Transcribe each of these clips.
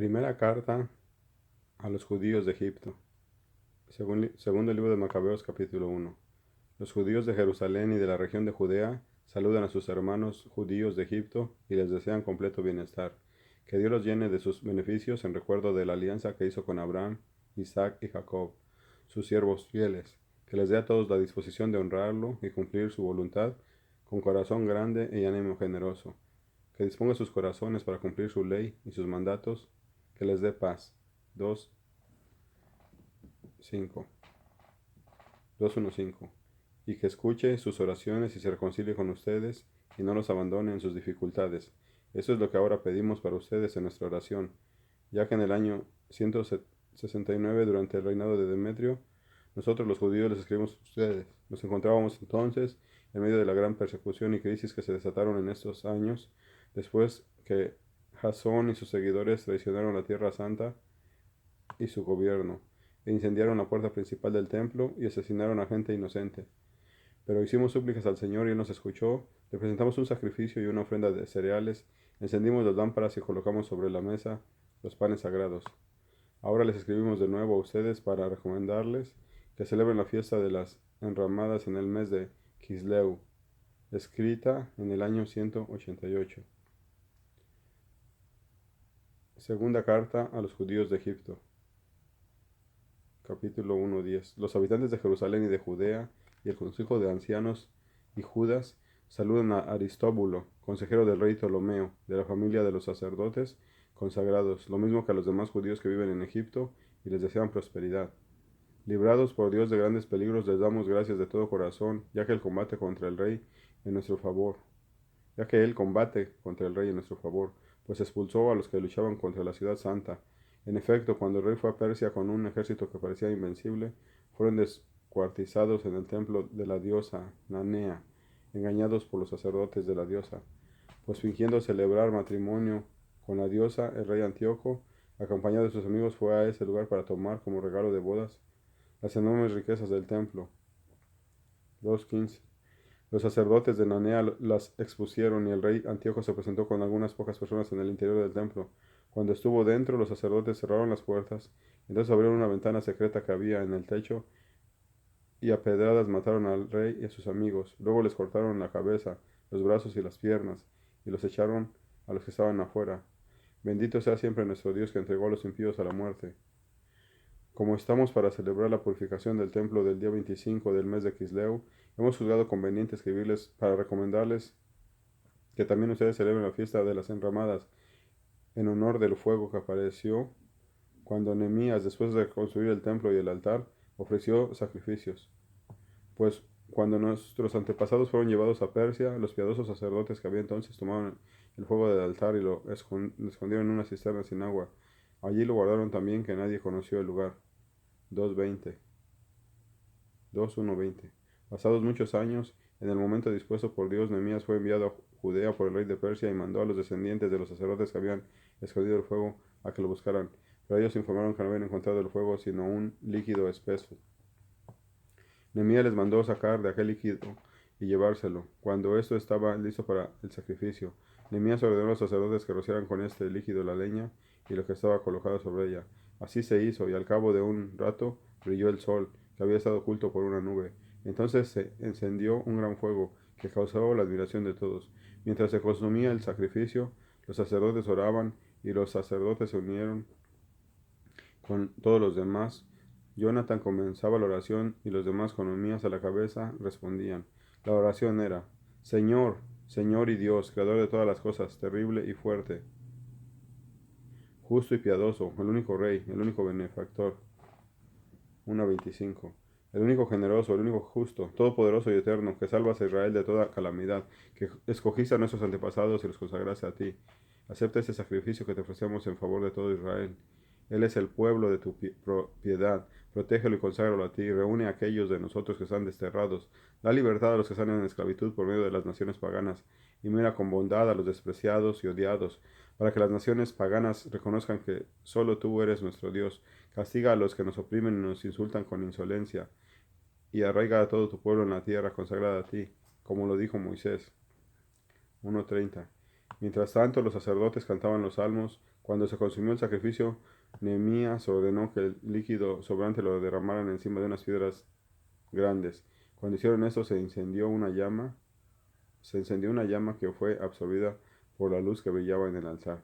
Primera carta a los judíos de Egipto. Segundo libro de Macabeos, capítulo 1. Los judíos de Jerusalén y de la región de Judea saludan a sus hermanos judíos de Egipto y les desean completo bienestar. Que Dios los llene de sus beneficios en recuerdo de la alianza que hizo con Abraham, Isaac y Jacob, sus siervos fieles. Que les dé a todos la disposición de honrarlo y cumplir su voluntad con corazón grande y ánimo generoso. Que disponga sus corazones para cumplir su ley y sus mandatos. Que les dé paz. 2, 5. 2:1-5. Y que escuche sus oraciones y se reconcilie con ustedes y no los abandone en sus dificultades. Eso es lo que ahora pedimos para ustedes en nuestra oración, ya que en el año 169, durante el reinado de Demetrio, nosotros los judíos les escribimos a ustedes. Nos encontrábamos entonces en medio de la gran persecución y crisis que se desataron en estos años, después que Jasón y sus seguidores traicionaron la Tierra Santa y su gobierno, e incendiaron la puerta principal del templo y asesinaron a gente inocente. Pero hicimos súplicas al Señor y Él nos escuchó, le presentamos un sacrificio y una ofrenda de cereales, encendimos las lámparas y colocamos sobre la mesa los panes sagrados. Ahora les escribimos de nuevo a ustedes para recomendarles que celebren la fiesta de las enramadas en el mes de Kisleu, escrita en el año 188. Segunda carta a los judíos de Egipto. Capítulo 1:10. Los habitantes de Jerusalén y de Judea y el consejo de ancianos y Judas saludan a Aristóbulo, consejero del rey Ptolomeo, de la familia de los sacerdotes consagrados, lo mismo que a los demás judíos que viven en Egipto, y les desean prosperidad. Librados por Dios de grandes peligros, les damos gracias de todo corazón, ya que Él combate contra el rey en nuestro favor, pues expulsó a los que luchaban contra la ciudad santa. En efecto, cuando el rey fue a Persia con un ejército que parecía invencible, fueron descuartizados en el templo de la diosa Nanea, engañados por los sacerdotes de la diosa, pues fingiendo celebrar matrimonio con la diosa, el rey Antíoco, acompañado de sus amigos, fue a ese lugar para tomar como regalo de bodas las enormes riquezas del templo. 2:15. Los sacerdotes de Nanea las expusieron y el rey Antíoco se presentó con algunas pocas personas en el interior del templo. Cuando estuvo dentro, los sacerdotes cerraron las puertas, entonces abrieron una ventana secreta que había en el techo y a pedradas mataron al rey y a sus amigos. Luego les cortaron la cabeza, los brazos y las piernas, y los echaron a los que estaban afuera. Bendito sea siempre nuestro Dios que entregó a los impíos a la muerte. Como estamos para celebrar la purificación del templo del día 25 del mes de Kisleu, hemos juzgado conveniente escribirles para recomendarles que también ustedes celebren la fiesta de las enramadas en honor del fuego que apareció cuando Nehemías, después de construir el templo y el altar, ofreció sacrificios. Pues cuando nuestros antepasados fueron llevados a Persia, los piadosos sacerdotes que había entonces tomaron el fuego del altar y lo escondieron en una cisterna sin agua. Allí lo guardaron también, que nadie conoció el lugar. 2:20. 2:1-20. Pasados muchos años, en el momento dispuesto por Dios, Nehemías fue enviado a Judea por el rey de Persia y mandó a los descendientes de los sacerdotes que habían escondido el fuego a que lo buscaran. Pero ellos informaron que no habían encontrado el fuego sino un líquido espeso. Nehemías les mandó sacar de aquel líquido y llevárselo. Cuando esto estaba listo para el sacrificio, Nehemías ordenó a los sacerdotes que rociaran con este líquido la leña y lo que estaba colocado sobre ella. Así se hizo, y al cabo de un rato brilló el sol, que había estado oculto por una nube. Entonces se encendió un gran fuego, que causó la admiración de todos. Mientras se consumía el sacrificio, los sacerdotes oraban, y los sacerdotes se unieron con todos los demás. Jonathan comenzaba la oración y los demás, con Nehemías a la cabeza, respondían. La oración era: Señor, Señor y Dios, creador de todas las cosas, terrible y fuerte, justo y piadoso, el único Rey, el único benefactor. 1:25. El único generoso, el único justo, todopoderoso y eterno, que salvas a Israel de toda calamidad, que escogiste a nuestros antepasados y los consagraste a ti. Acepta este sacrificio que te ofrecemos en favor de todo Israel. Él es el pueblo de tu propiedad. Protégelo y conságralo a ti. Reúne a aquellos de nosotros que están desterrados. Da libertad a los que están en esclavitud por medio de las naciones paganas. Y mira con bondad a los despreciados y odiados, para que las naciones paganas reconozcan que solo tú eres nuestro Dios. Castiga a los que nos oprimen y nos insultan con insolencia, y arraiga a todo tu pueblo en la tierra consagrada a ti, como lo dijo Moisés. 1:30. Mientras tanto, los sacerdotes cantaban los salmos. Cuando se consumió el sacrificio, Nehemías ordenó que el líquido sobrante lo derramaran encima de unas piedras grandes. Cuando hicieron esto, se encendió una llama que fue absorbida por la luz que brillaba en el altar.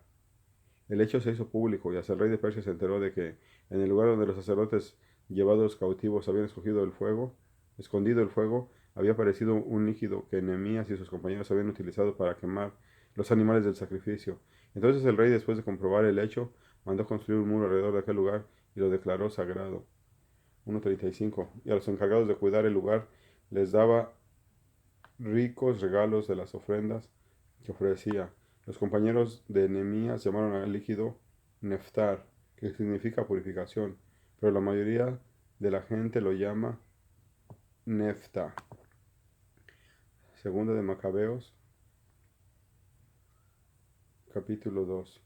El hecho se hizo público y hasta el rey de Persia se enteró de que en el lugar donde los sacerdotes llevados cautivos habían escondido el fuego, había aparecido un líquido que Nehemías y sus compañeros habían utilizado para quemar los animales del sacrificio. Entonces el rey, después de comprobar el hecho, mandó construir un muro alrededor de aquel lugar y lo declaró sagrado. 1:35. Y a los encargados de cuidar el lugar les daba ricos regalos de las ofrendas que ofrecía. Los compañeros de Nehemías llamaron al líquido neftar, que significa purificación, pero la mayoría de la gente lo llama nefta. Segunda de Macabeos, capítulo 2.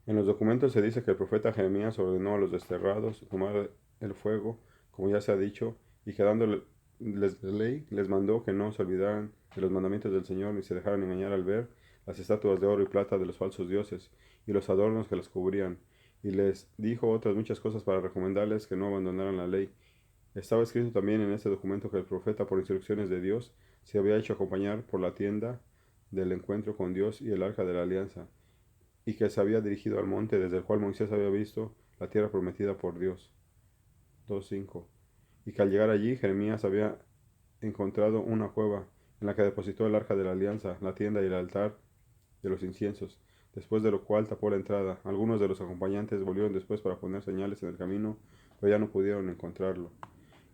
En los documentos se dice que el profeta Jeremías ordenó a los desterrados tomar el fuego, como ya se ha dicho, y que dándoles ley, les mandó que no se olvidaran de los mandamientos del Señor ni se dejaran engañar al ver las estatuas de oro y plata de los falsos dioses y los adornos que las cubrían. Y les dijo otras muchas cosas para recomendarles que no abandonaran la ley. Estaba escrito también en este documento que el profeta, por instrucciones de Dios, se había hecho acompañar por la tienda del encuentro con Dios y el arca de la alianza, y que se había dirigido al monte desde el cual Moisés había visto la tierra prometida por Dios. 2:5. Y que al llegar allí, Jeremías había encontrado una cueva en la que depositó el arca de la alianza, la tienda y el altar de los inciensos, después de lo cual tapó la entrada. Algunos de los acompañantes volvieron después para poner señales en el camino, pero ya no pudieron encontrarlo.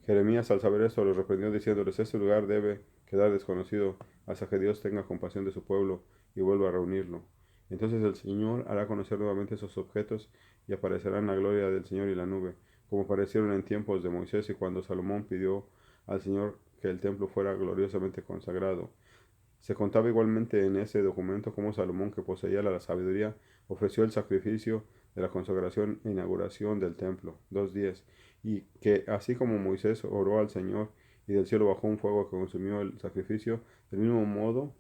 Jeremías, al saber esto, los reprendió diciéndoles: este lugar debe quedar desconocido hasta que Dios tenga compasión de su pueblo y vuelva a reunirlo. Entonces el Señor hará conocer nuevamente esos objetos y aparecerán la gloria del Señor y la nube, como aparecieron en tiempos de Moisés y cuando Salomón pidió al Señor que el templo fuera gloriosamente consagrado. Se contaba igualmente en ese documento cómo Salomón, que poseía la sabiduría, ofreció el sacrificio de la consagración e inauguración del templo. 2:10. Y que así como Moisés oró al Señor y del cielo bajó un fuego que consumió el sacrificio, del mismo modo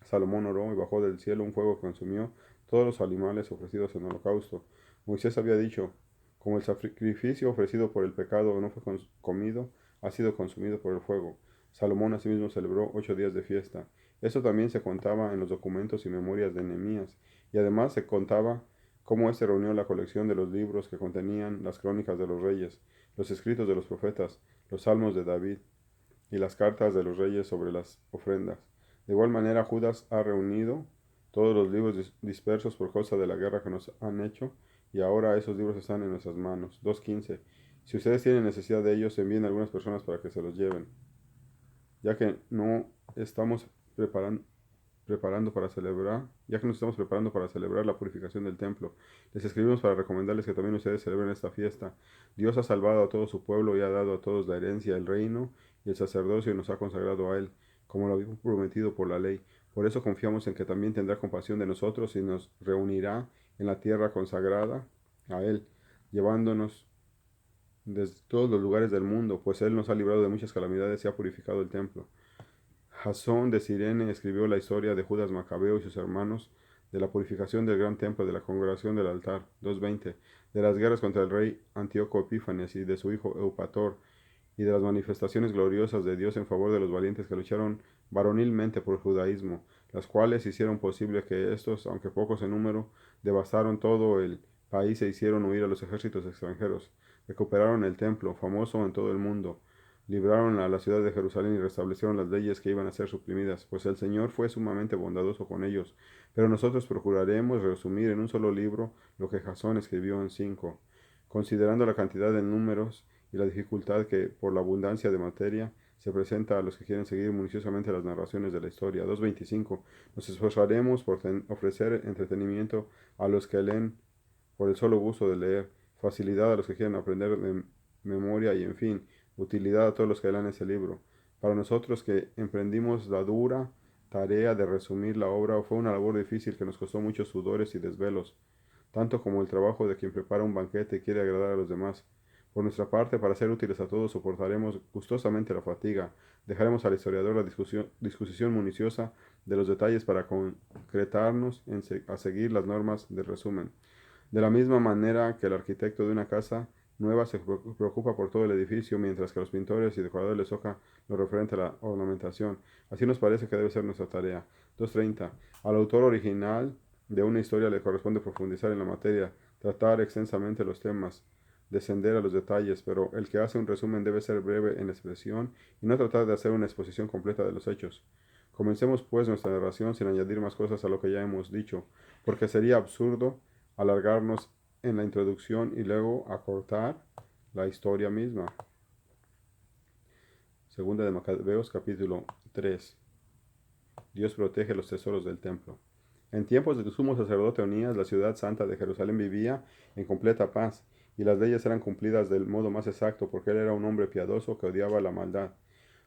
Salomón oró y bajó del cielo un fuego que consumió todos los animales ofrecidos en holocausto. Moisés había dicho: como el sacrificio ofrecido por el pecado no fue comido, ha sido consumido por el fuego. Salomón asimismo celebró 8 días de fiesta. Esto también se contaba en los documentos y memorias de Nehemías, y además se contaba cómo éste reunió la colección de los libros que contenían las crónicas de los reyes, los escritos de los profetas, los salmos de David y las cartas de los reyes sobre las ofrendas. De igual manera, Judas ha reunido todos los libros dispersos por causa de la guerra que nos han hecho, y ahora esos libros están en nuestras manos. 2:15. Si ustedes tienen necesidad de ellos, envíen a algunas personas para que se los lleven, ya que no estamos preparando ya que nos estamos preparando para celebrar la purificación del templo. Les escribimos para recomendarles que también ustedes celebren esta fiesta. Dios ha salvado a todo su pueblo y ha dado a todos la herencia, el reino y el sacerdocio, y nos ha consagrado a Él, como lo había prometido por la ley. Por eso confiamos en que también tendrá compasión de nosotros y nos reunirá en la tierra consagrada a Él, llevándonos desde todos los lugares del mundo, pues Él nos ha librado de muchas calamidades y ha purificado el templo. Jasón de Cirene escribió la historia de Judas Macabeo y sus hermanos, de la purificación del gran templo, de la congregación del altar. 2:20. De las guerras contra el rey Antíoco Epífanes y de su hijo Eupator, y de las manifestaciones gloriosas de Dios en favor de los valientes que lucharon varonilmente por el judaísmo, las cuales hicieron posible que estos, aunque pocos en número, devastaron todo el país e hicieron huir a los ejércitos extranjeros, recuperaron el templo, famoso en todo el mundo, libraron a la ciudad de Jerusalén y restablecieron las leyes que iban a ser suprimidas, pues el Señor fue sumamente bondadoso con ellos. Pero nosotros procuraremos resumir en un solo libro lo que Jasón escribió en 5, considerando la cantidad de números y la dificultad que, por la abundancia de materia, se presenta a los que quieren seguir minuciosamente las narraciones de la historia. 2:25. Nos esforzaremos por ofrecer entretenimiento a los que leen por el solo gusto de leer, facilidad a los que quieren aprender de memoria y, en fin, utilidad a todos los que lean ese libro. Para nosotros que emprendimos la dura tarea de resumir la obra, fue una labor difícil que nos costó muchos sudores y desvelos, tanto como el trabajo de quien prepara un banquete y quiere agradar a los demás, Por nuestra parte, para ser útiles a todos, soportaremos gustosamente la fatiga. Dejaremos al historiador la discusión minuciosa de los detalles para concretarnos a seguir las normas del resumen. De la misma manera que el arquitecto de una casa nueva se preocupa por todo el edificio, mientras que a los pintores y decoradores les toca lo referente a la ornamentación. Así nos parece que debe ser nuestra tarea. 230. Al autor original de una historia le corresponde profundizar en la materia, tratar extensamente los temas, descender a los detalles, pero el que hace un resumen debe ser breve en la expresión y no tratar de hacer una exposición completa de los hechos. Comencemos pues nuestra narración sin añadir más cosas a lo que ya hemos dicho, porque sería absurdo alargarnos en la introducción y luego acortar la historia misma. Segunda de Macabeos capítulo 3. Dios protege los tesoros del templo. En tiempos del sumo sacerdote Onías, la ciudad santa de Jerusalén vivía en completa paz, y las leyes eran cumplidas del modo más exacto, porque él era un hombre piadoso que odiaba la maldad.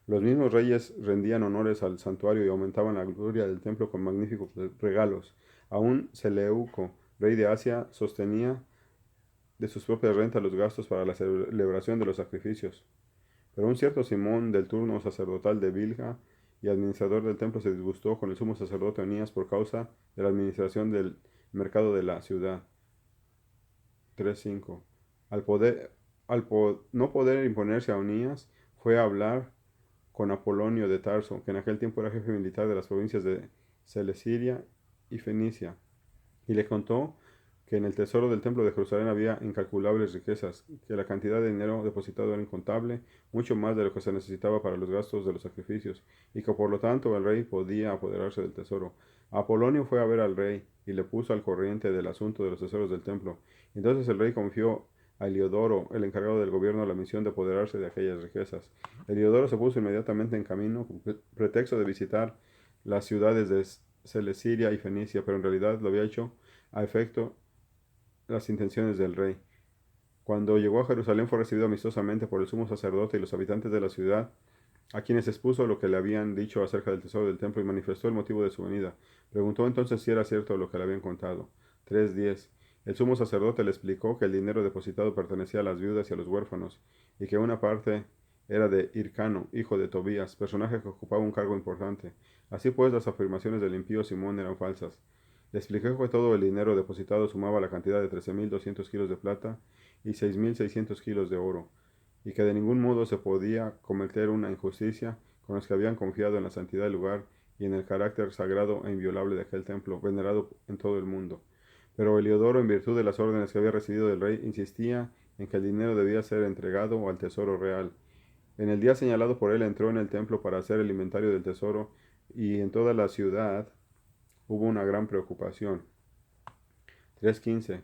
Los mismos reyes rendían honores al santuario y aumentaban la gloria del templo con magníficos regalos. Aún Seleuco, rey de Asia, sostenía de sus propias rentas los gastos para la celebración de los sacrificios. Pero un cierto Simón del turno sacerdotal de Bilha y administrador del templo se disgustó con el sumo sacerdote Onías por causa de la administración del mercado de la ciudad. 3.5. No poder imponerse a Onías, fue a hablar con Apolonio de Tarso, que en aquel tiempo era jefe militar de las provincias de Celesyria y Fenicia, y le contó que en el tesoro del templo de Jerusalén había incalculables riquezas, que la cantidad de dinero depositado era incontable, mucho más de lo que se necesitaba para los gastos de los sacrificios, y que por lo tanto el rey podía apoderarse del tesoro. Apolonio fue a ver al rey y le puso al corriente del asunto de los tesoros del templo. Entonces el rey confió a Heliodoro, el encargado del gobierno, la misión de apoderarse de aquellas riquezas. Heliodoro se puso inmediatamente en camino con pretexto de visitar las ciudades de Celesyria y Fenicia, pero en realidad lo había hecho a efecto las intenciones del rey. Cuando llegó a Jerusalén fue recibido amistosamente por el sumo sacerdote y los habitantes de la ciudad, a quienes expuso lo que le habían dicho acerca del tesoro del templo y manifestó el motivo de su venida. Preguntó entonces si era cierto lo que le habían contado. 3.10. El sumo sacerdote le explicó que el dinero depositado pertenecía a las viudas y a los huérfanos, y que una parte era de Hircano, hijo de Tobías, personaje que ocupaba un cargo importante. Así pues, las afirmaciones del impío Simón eran falsas. Le expliqué que todo el dinero depositado sumaba la cantidad de 13.200 kilos de plata y 6.600 kilos de oro, y que de ningún modo se podía cometer una injusticia con los que habían confiado en la santidad del lugar y en el carácter sagrado e inviolable de aquel templo, venerado en todo el mundo. Pero Heliodoro, en virtud de las órdenes que había recibido del rey, insistía en que el dinero debía ser entregado al tesoro real. En el día señalado por él entró en el templo para hacer el inventario del tesoro, y en toda la ciudad hubo una gran preocupación. 3.15.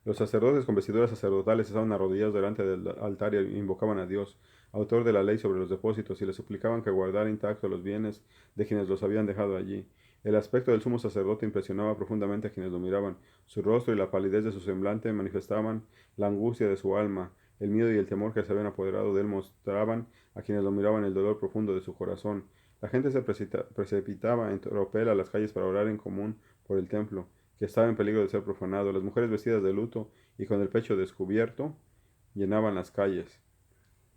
Los sacerdotes con vestiduras sacerdotales estaban arrodillados delante del altar y invocaban a Dios, autor de la ley sobre los depósitos, y le suplicaban que guardara intactos los bienes de quienes los habían dejado allí. El aspecto del sumo sacerdote impresionaba profundamente a quienes lo miraban. Su rostro y la palidez de su semblante manifestaban la angustia de su alma. El miedo y el temor que se habían apoderado de él mostraban a quienes lo miraban el dolor profundo de su corazón. La gente se precipitaba en tropel a las calles para orar en común por el templo, que estaba en peligro de ser profanado. Las mujeres vestidas de luto y con el pecho descubierto llenaban las calles.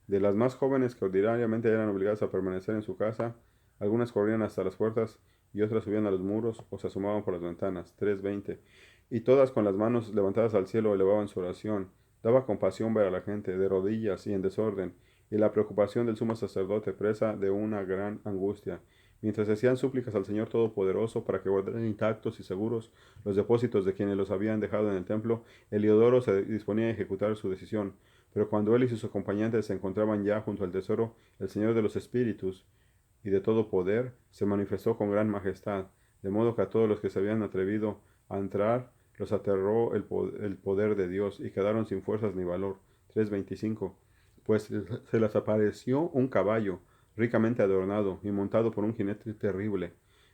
De las más jóvenes, que ordinariamente eran obligadas a permanecer en su casa, algunas corrían hasta las puertas y otras subían a los muros o se asomaban por las ventanas. 3.20. Y todas con las manos levantadas al cielo elevaban su oración. Daba compasión ver a la gente de rodillas y en desorden, y la preocupación del sumo sacerdote presa de una gran angustia, mientras hacían súplicas al Señor Todopoderoso para que guardaran intactos y seguros los depósitos de quienes los habían dejado en el templo. Heliodoro se disponía a ejecutar su decisión, pero cuando él y sus acompañantes se encontraban ya junto al tesoro, el Señor de los Espíritus y de todo poder se manifestó con gran majestad, de modo que a todos los que se habían atrevido a entrar los aterró el poder de Dios y quedaron sin fuerzas ni valor. 3.25. Pues se les apareció un caballo ricamente adornado y montado por un jinete terrible,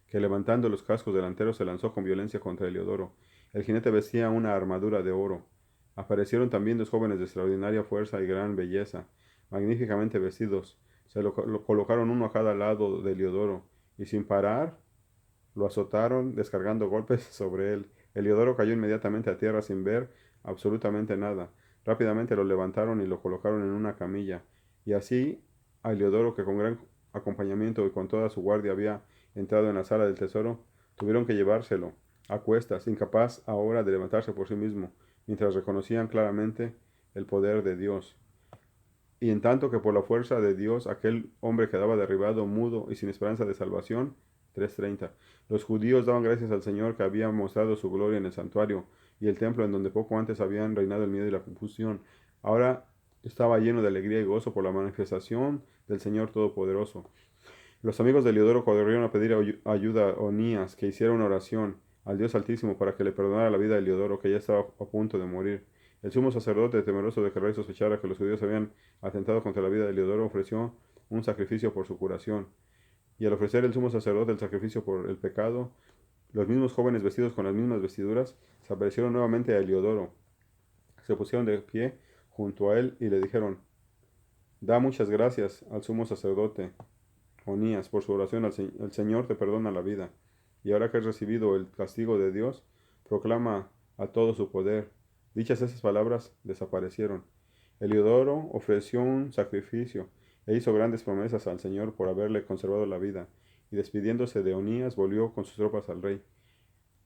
que levantando los cascos delanteros se lanzó con violencia contra Heliodoro. El jinete vestía una armadura de oro. Aparecieron también dos jóvenes de extraordinaria fuerza y gran belleza, magníficamente vestidos. Lo colocaron uno a cada lado de Heliodoro, y sin parar lo azotaron, descargando golpes sobre él. Heliodoro cayó inmediatamente a tierra sin ver absolutamente nada. Rápidamente lo levantaron y lo colocaron en una camilla. Y así a Heliodoro, que con gran acompañamiento y con toda su guardia había entrado en la sala del tesoro, tuvieron que llevárselo a cuestas, incapaz ahora de levantarse por sí mismo, mientras reconocían claramente el poder de Dios. Y en tanto que por la fuerza de Dios aquel hombre quedaba derribado, mudo y sin esperanza de salvación. 3:30. Los judíos daban gracias al Señor que había mostrado su gloria en el santuario y el templo en donde poco antes habían reinado el miedo y la confusión. Ahora estaba lleno de alegría y gozo por la manifestación del Señor Todopoderoso. Los amigos de Heliodoro corrieron a pedir ayuda a Onías, que hiciera una oración al Dios Altísimo para que le perdonara la vida a Heliodoro, que ya estaba a punto de morir. El sumo sacerdote, temeroso de que el rey sospechara que los judíos habían atentado contra la vida de Heliodoro, ofreció un sacrificio por su curación. Y al ofrecer el sumo sacerdote el sacrificio por el pecado, los mismos jóvenes vestidos con las mismas vestiduras se aparecieron nuevamente a Heliodoro. Se pusieron de pie junto a él y le dijeron: Da muchas gracias al sumo sacerdote Onías, por su oración el Señor te perdona la vida. Y ahora que has recibido el castigo de Dios, proclama a todo su poder. Dichas esas palabras, desaparecieron. Heliodoro ofreció un sacrificio e hizo grandes promesas al Señor por haberle conservado la vida, y despidiéndose de Onías, volvió con sus tropas al rey.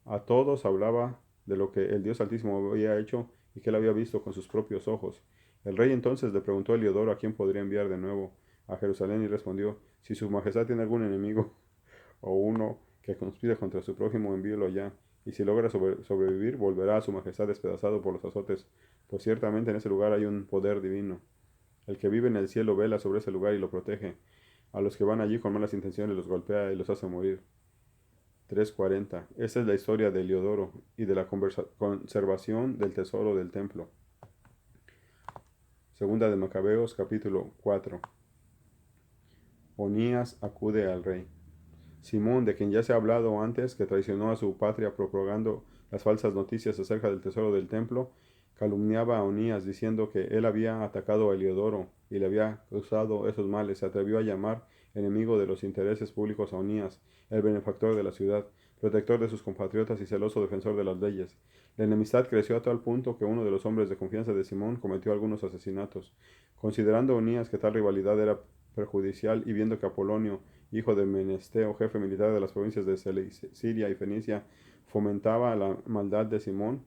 A todos hablaba de lo que el Dios Altísimo había hecho y que él había visto con sus propios ojos. El rey entonces le preguntó a Heliodoro a quién podría enviar de nuevo a Jerusalén y respondió: Si su majestad tiene algún enemigo o uno que conspire contra su prójimo, envíelo ya. Y si logra sobrevivir, volverá a su majestad despedazado por los azotes, pues ciertamente en ese lugar hay un poder divino. El que vive en el cielo vela sobre ese lugar y lo protege. A los que van allí con malas intenciones los golpea y los hace morir. 3:40. Esta es la historia de Heliodoro y de la conservación del tesoro del templo. Segunda de Macabeos, capítulo 4. Onías acude al rey. Simón, de quien ya se ha hablado antes, que traicionó a su patria propagando las falsas noticias acerca del tesoro del templo, calumniaba a Onías diciendo que él había atacado a Heliodoro y le había causado esos males. Se atrevió a llamar enemigo de los intereses públicos a Onías, el benefactor de la ciudad, protector de sus compatriotas y celoso defensor de las leyes. La enemistad creció a tal punto que uno de los hombres de confianza de Simón cometió algunos asesinatos. Considerando Onías que tal rivalidad era perjudicial y viendo que Apolonio, hijo de Menesteo, jefe militar de las provincias de Siria y Fenicia, fomentaba la maldad de Simón.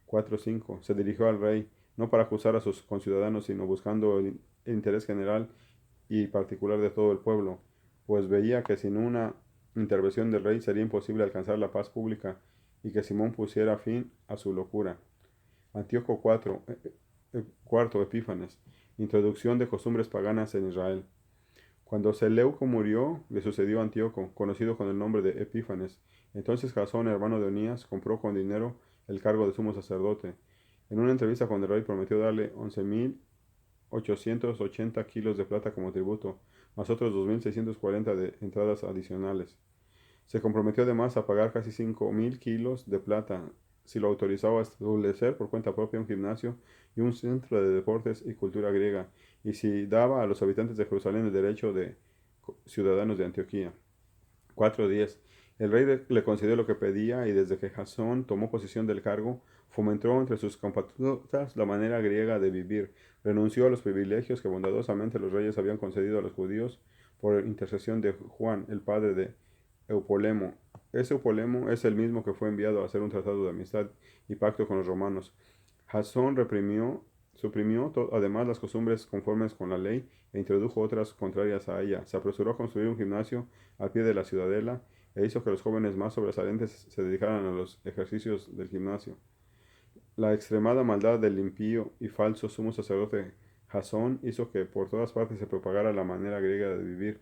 4:5. Se dirigió al rey, no para acusar a sus conciudadanos, sino buscando el interés general y particular de todo el pueblo, pues veía que sin una intervención del rey sería imposible alcanzar la paz pública y que Simón pusiera fin a su locura. Antíoco IV, Epífanes. Introducción de costumbres paganas en Israel. Cuando Seleuco murió, le sucedió Antíoco, conocido con el nombre de Epífanes. Entonces Jasón, hermano de Onías, compró con dinero el cargo de sumo sacerdote. En una entrevista con el rey prometió darle 11.880 kilos de plata como tributo, más otros 2.640 de entradas adicionales. Se comprometió además a pagar casi 5.000 kilos de plata si lo autorizaba a establecer por cuenta propia un gimnasio y un centro de deportes y cultura griega, y si daba a los habitantes de Jerusalén el derecho de ciudadanos de Antioquía. 4:10. El rey le concedió lo que pedía, y desde que Jasón tomó posesión del cargo, fomentó entre sus compatriotas la manera griega de vivir, renunció a los privilegios que bondadosamente los reyes habían concedido a los judíos por intercesión de Juan, el padre de Eupolemo. Ese Eupolemo es el mismo que fue enviado a hacer un tratado de amistad y pacto con los romanos. Jasón suprimió además las costumbres conformes con la ley e introdujo otras contrarias a ella. Se apresuró a construir un gimnasio al pie de la ciudadela e hizo que los jóvenes más sobresalientes se dedicaran a los ejercicios del gimnasio. La extremada maldad del impío y falso sumo sacerdote Jasón hizo que por todas partes se propagara la manera griega de vivir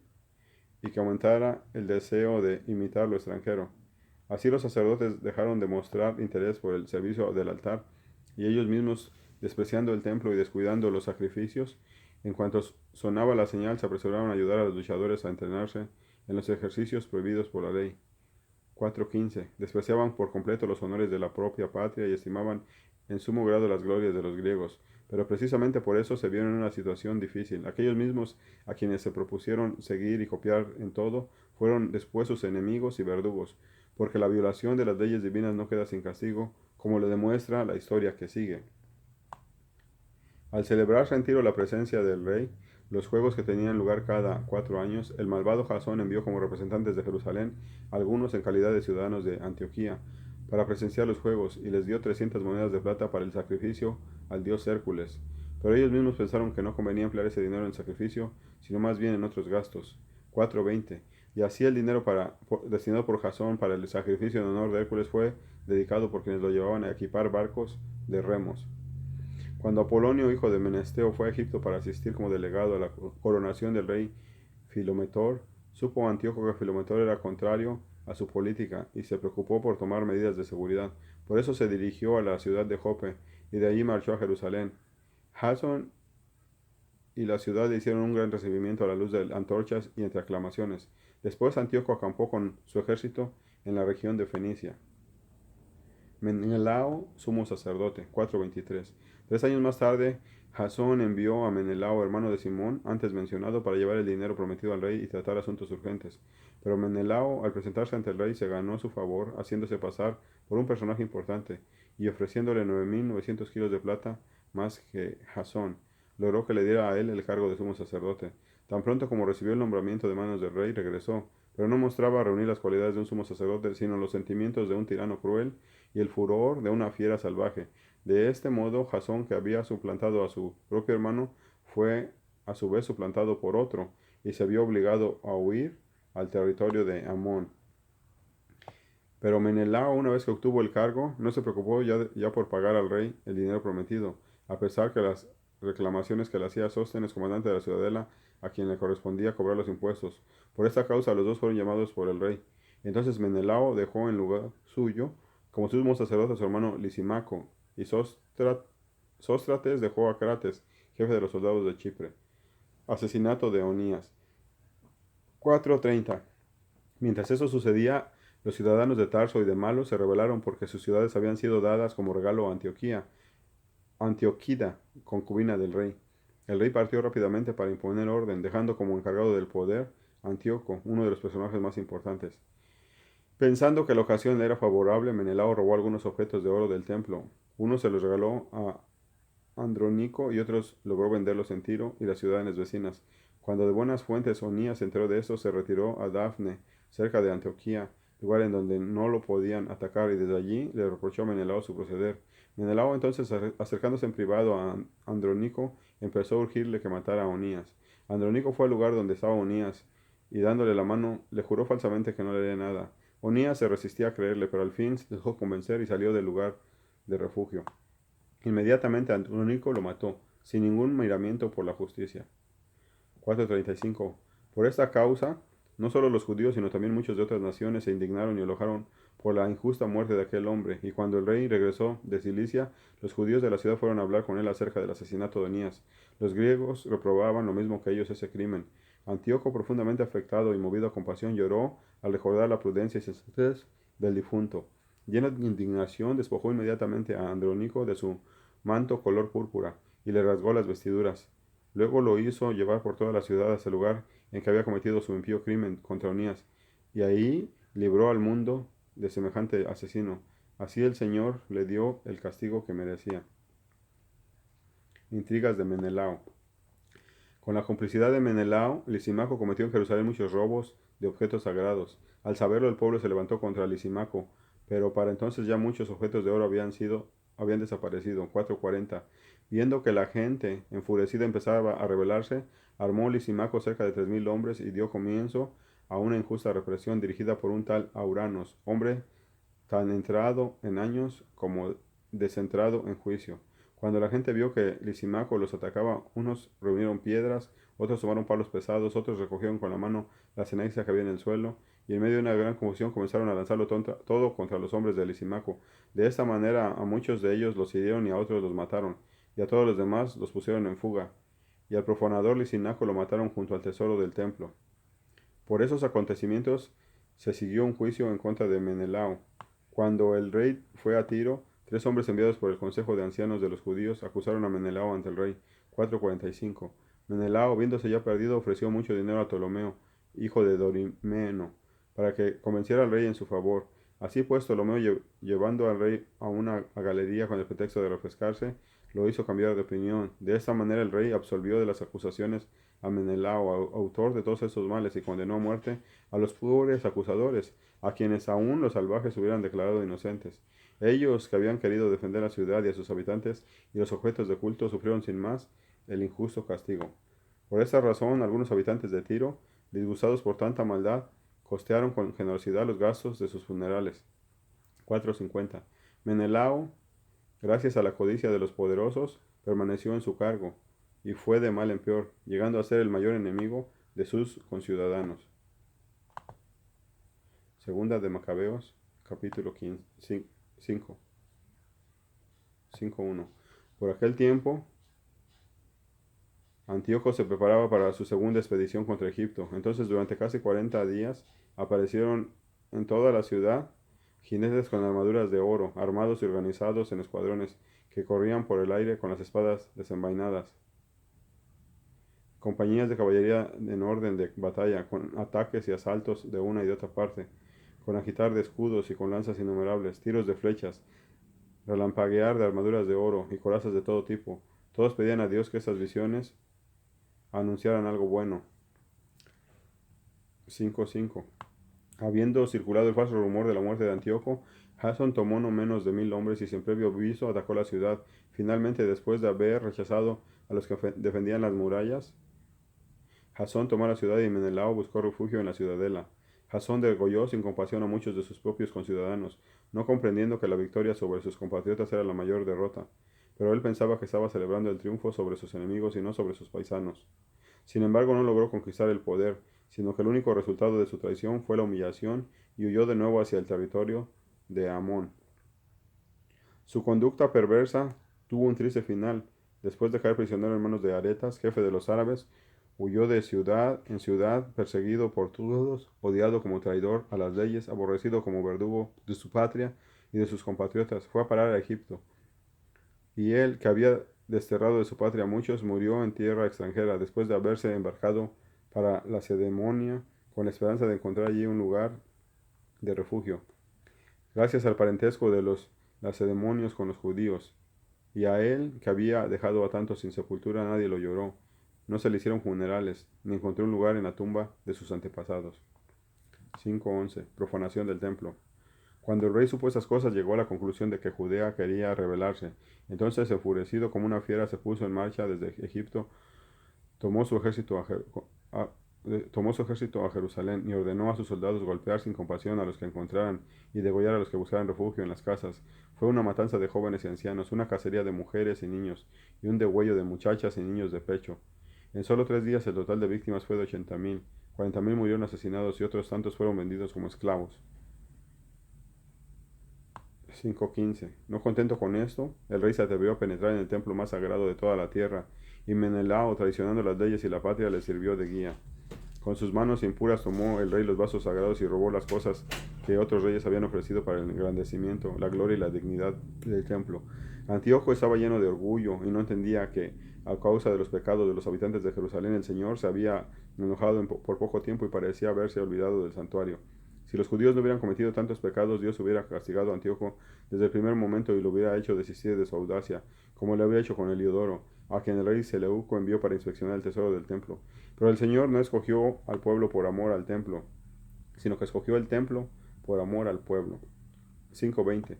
y que aumentara el deseo de imitar lo extranjero. Así los sacerdotes dejaron de mostrar interés por el servicio del altar, y ellos mismos, despreciando el templo y descuidando los sacrificios, en cuanto sonaba la señal, se apresuraron a ayudar a los luchadores a entrenarse en los ejercicios prohibidos por la ley. 4:15. Despreciaban por completo los honores de la propia patria y estimaban en sumo grado las glorias de los griegos. Pero precisamente por eso se vieron en una situación difícil. Aquellos mismos a quienes se propusieron seguir y copiar en todo, fueron después sus enemigos y verdugos, porque la violación de las leyes divinas no queda sin castigo, como lo demuestra la historia que sigue. Al celebrarse en Tiro la presencia del rey, los juegos que tenían lugar cada 4 años, el malvado Jasón envió como representantes de Jerusalén algunos en calidad de ciudadanos de Antioquía para presenciar los juegos y les dio 300 monedas de plata para el sacrificio al dios Hércules. Pero ellos mismos pensaron que no convenía emplear ese dinero en sacrificio, sino más bien en otros gastos. 4:20. Y así el dinero destinado por Jasón para el sacrificio en honor de Hércules fue dedicado por quienes lo llevaban a equipar barcos de remos. Cuando Apolonio, hijo de Menesteo, fue a Egipto para asistir como delegado a la coronación del rey Filometor, supo Antíoco que Filometor era contrario a su política y se preocupó por tomar medidas de seguridad. Por eso se dirigió a la ciudad de Jope y de allí marchó a Jerusalén. Jasón y la ciudad le hicieron un gran recibimiento a la luz de antorchas y entre aclamaciones. Después Antíoco acampó con su ejército en la región de Fenicia. Menelao, sumo sacerdote, 4:23. 3 años más tarde, Jasón envió a Menelao, hermano de Simón, antes mencionado, para llevar el dinero prometido al rey y tratar asuntos urgentes. Pero Menelao, al presentarse ante el rey, se ganó su favor, haciéndose pasar por un personaje importante y ofreciéndole 9.900 kilos de plata más que Jasón. Logró que le diera a él el cargo de sumo sacerdote. Tan pronto como recibió el nombramiento de manos del rey, regresó, pero no mostraba reunir las cualidades de un sumo sacerdote, sino los sentimientos de un tirano cruel y el furor de una fiera salvaje. De este modo, Jasón, que había suplantado a su propio hermano, fue a su vez suplantado por otro, y se vio obligado a huir al territorio de Amón. Pero Menelao, una vez que obtuvo el cargo, no se preocupó ya por pagar al rey el dinero prometido, a pesar que las reclamaciones que le hacía Sóstenes, comandante de la ciudadela, a quien le correspondía cobrar los impuestos. Por esta causa los dos fueron llamados por el rey. Entonces Menelao dejó en lugar suyo como sumo sacerdote a su hermano Lisimaco, y Sóstrates dejó a Crates, jefe de los soldados de Chipre. Asesinato de Onías. 4:30. Mientras eso sucedía, los ciudadanos de Tarso y de Malo se rebelaron porque sus ciudades habían sido dadas como regalo a Antioquida, concubina del rey. El rey partió rápidamente para imponer orden, dejando como encargado del poder a Antíoco, uno de los personajes más importantes. Pensando que la ocasión le era favorable, Menelao robó algunos objetos de oro del templo. Uno se los regaló a Andrónico y otros logró venderlos en Tiro y las ciudades vecinas. Cuando de buenas fuentes Onías se enteró de esto, se retiró a Dafne, cerca de Antioquía, lugar en donde no lo podían atacar, y desde allí le reprochó a Menelao su proceder. Menelao entonces, acercándose en privado a Andrónico, empezó a urgirle que matara a Onías. Andrónico fue al lugar donde estaba Onías y dándole la mano le juró falsamente que no le haría nada. Onías se resistía a creerle, pero al fin se dejó convencer y salió del lugar de refugio. Inmediatamente Andrónico lo mató, sin ningún miramiento por la justicia. 4:35. Por esta causa, no solo los judíos, sino también muchos de otras naciones se indignaron y enojaron por la injusta muerte de aquel hombre. Y cuando el rey regresó de Cilicia, los judíos de la ciudad fueron a hablar con él acerca del asesinato de Onías. Los griegos reprobaban lo mismo que ellos ese crimen. Antíoco, profundamente afectado y movido a compasión, lloró al recordar la prudencia y sensatez del difunto. Lleno de indignación, despojó inmediatamente a Andrónico de su manto color púrpura y le rasgó las vestiduras. Luego lo hizo llevar por toda la ciudad hasta el lugar en que había cometido su impío crimen contra Onías, y ahí libró al mundo de semejante asesino. Así el Señor le dio el castigo que merecía. Intrigas de Menelao. Con la complicidad de Menelao, Lisimaco cometió en Jerusalén muchos robos de objetos sagrados. Al saberlo, el pueblo se levantó contra Lisimaco, pero para entonces ya muchos objetos de oro habían desaparecido. 4:40. Viendo que la gente enfurecida empezaba a rebelarse, armó Lisimaco cerca de 3.000 hombres y dio comienzo a una injusta represión dirigida por un tal Auranos, hombre tan entrado en años como descentrado en juicio. Cuando la gente vio que Lisimaco los atacaba, unos reunieron piedras, otros tomaron palos pesados, otros recogieron con la mano la ceniza que había en el suelo, y en medio de una gran confusión comenzaron a lanzarlo todo contra los hombres de Lisimaco. De esta manera a muchos de ellos los hirieron y a otros los mataron, y a todos los demás los pusieron en fuga. Y al profanador Lisimaco lo mataron junto al tesoro del templo. Por esos acontecimientos se siguió un juicio en contra de Menelao. Cuando el rey fue a Tiro, 3 hombres enviados por el consejo de ancianos de los judíos acusaron a Menelao ante el rey. 4:45. Menelao, viéndose ya perdido, ofreció mucho dinero a Ptolomeo, hijo de Dorimeno, para que convenciera al rey en su favor. Así pues, Ptolomeo, llevando al rey a una galería con el pretexto de refrescarse, lo hizo cambiar de opinión. De esta manera el rey absolvió de las acusaciones a Menelao, autor de todos estos males, y condenó a muerte a los pobres acusadores, a quienes aún los salvajes hubieran declarado inocentes. Ellos, que habían querido defender la ciudad y a sus habitantes y los objetos de culto, sufrieron sin más el injusto castigo. Por esta razón, algunos habitantes de Tiro, disgustados por tanta maldad, costearon con generosidad los gastos de sus funerales. 450. Menelao, gracias a la codicia de los poderosos, permaneció en su cargo, y fue de mal en peor, llegando a ser el mayor enemigo de sus conciudadanos. Segunda de Macabeos, capítulo 5, 5:1. Por aquel tiempo, Antíoco se preparaba para su segunda expedición contra Egipto. Entonces, durante casi 40 días, aparecieron en toda la ciudad jinetes con armaduras de oro, armados y organizados en escuadrones, que corrían por el aire con las espadas desenvainadas. Compañías de caballería en orden de batalla, con ataques y asaltos de una y de otra parte, con agitar de escudos y con lanzas innumerables, tiros de flechas, relampaguear de armaduras de oro y corazas de todo tipo. Todos pedían a Dios que estas visiones anunciaran algo bueno. 5:5. Habiendo circulado el falso rumor de la muerte de Antíoco, Jasón tomó no menos de 1000 hombres y sin previo aviso atacó la ciudad. Finalmente, después de haber rechazado a los que defendían las murallas, Jasón tomó la ciudad y Menelao buscó refugio en la ciudadela. Jasón degolló sin compasión a muchos de sus propios conciudadanos, no comprendiendo que la victoria sobre sus compatriotas era la mayor derrota. Pero él pensaba que estaba celebrando el triunfo sobre sus enemigos y no sobre sus paisanos. Sin embargo, no logró conquistar el poder, sino que el único resultado de su traición fue la humillación y huyó de nuevo hacia el territorio de Amón. Su conducta perversa tuvo un triste final. Después de caer prisionero en manos de Aretas, jefe de los árabes, huyó de ciudad en ciudad, perseguido por todos, odiado como traidor a las leyes, aborrecido como verdugo de su patria y de sus compatriotas. Fue a parar a Egipto. Y él, que había desterrado de su patria a muchos, murió en tierra extranjera, después de haberse embarcado para la Lacedemonia, con la esperanza de encontrar allí un lugar de refugio. Gracias al parentesco de los lacedemonios con los judíos, y a él, que había dejado a tantos sin sepultura, nadie lo lloró. No se le hicieron funerales, ni encontró un lugar en la tumba de sus antepasados. 5:11. Profanación del templo. Cuando el rey supo esas cosas, llegó a la conclusión de que Judea quería rebelarse. Entonces, enfurecido como una fiera, se puso en marcha desde Egipto, tomó su ejército a- tomó su ejército a Jerusalén y ordenó a sus soldados golpear sin compasión a los que encontraran y degollar a los que buscaran refugio en las casas. Fue una matanza de jóvenes y ancianos, una cacería de mujeres y niños, y un degüello de muchachas y niños de pecho. En solo 3 días el total de víctimas fue de 80,000. 40,000 murieron asesinados y otros tantos fueron vendidos como esclavos. 5:15. No contento con esto, el rey se atrevió a penetrar en el templo más sagrado de toda la tierra, y Menelao, traicionando las leyes y la patria, le sirvió de guía. Con sus manos impuras tomó el rey los vasos sagrados y robó las cosas que otros reyes habían ofrecido para el engrandecimiento, la gloria y la dignidad del templo. Antíoco estaba lleno de orgullo y no entendía que, a causa de los pecados de los habitantes de Jerusalén, el Señor se había enojado por poco tiempo y parecía haberse olvidado del santuario. Si los judíos no hubieran cometido tantos pecados, Dios hubiera castigado a Antíoco desde el primer momento y lo hubiera hecho desistir de su audacia, como le había hecho con Heliodoro, a quien el rey Seleuco envió para inspeccionar el tesoro del templo. Pero el Señor no escogió al pueblo por amor al templo, sino que escogió el templo por amor al pueblo. 5:20.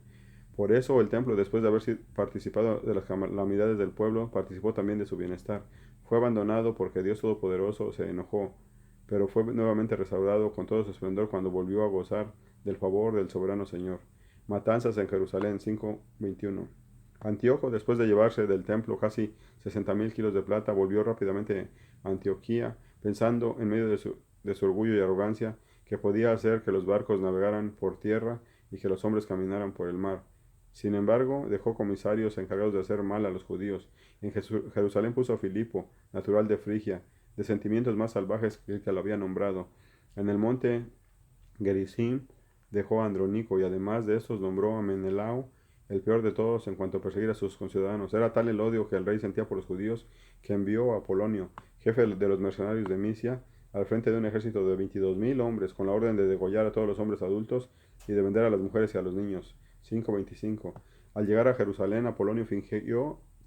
Por eso el templo, después de haber participado de las calamidades del pueblo, participó también de su bienestar. Fue abandonado porque Dios Todopoderoso se enojó, pero fue nuevamente restaurado con todo su esplendor cuando volvió a gozar del favor del soberano Señor. Matanzas en Jerusalén. 5:21. Antíoco, después de llevarse del templo casi 60,000 kilos de plata, volvió rápidamente a Antioquía, pensando, en medio de su orgullo y arrogancia, que podía hacer que los barcos navegaran por tierra y que los hombres caminaran por el mar. Sin embargo, dejó comisarios encargados de hacer mal a los judíos. En Jerusalén puso a Filipo, natural de Frigia, de sentimientos más salvajes que el que lo había nombrado. En el monte Gerizim dejó a Andrónico y además de estos nombró a Menelao, el peor de todos en cuanto a perseguir a sus conciudadanos. Era tal el odio que el rey sentía por los judíos que envió a Polonio, jefe de los mercenarios de Misia, al frente de un ejército de 22,000 hombres, con la orden de degollar a todos los hombres adultos y de vender a las mujeres y a los niños. 5:25. Al llegar a Jerusalén, Apolonio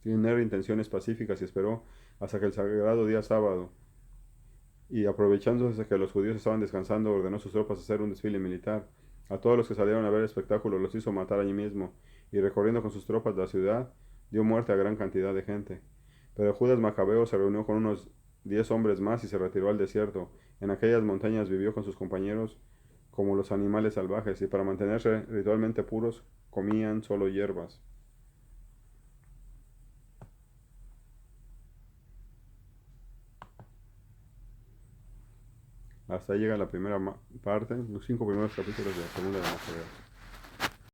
tener intenciones pacíficas y esperó hasta que el sagrado día sábado, y aprovechándose de que los judíos estaban descansando, ordenó a sus tropas hacer un desfile militar. A todos los que salieron a ver el espectáculo los hizo matar allí mismo, y recorriendo con sus tropas la ciudad, dio muerte a gran cantidad de gente. Pero Judas Macabeo se reunió con unos 10 hombres más y se retiró al desierto. En aquellas montañas vivió con sus compañeros como los animales salvajes, y para mantenerse ritualmente puros, comían solo hierbas. Hasta ahí llega la primera parte, los 5 primeros capítulos de la segunda de Macabeos.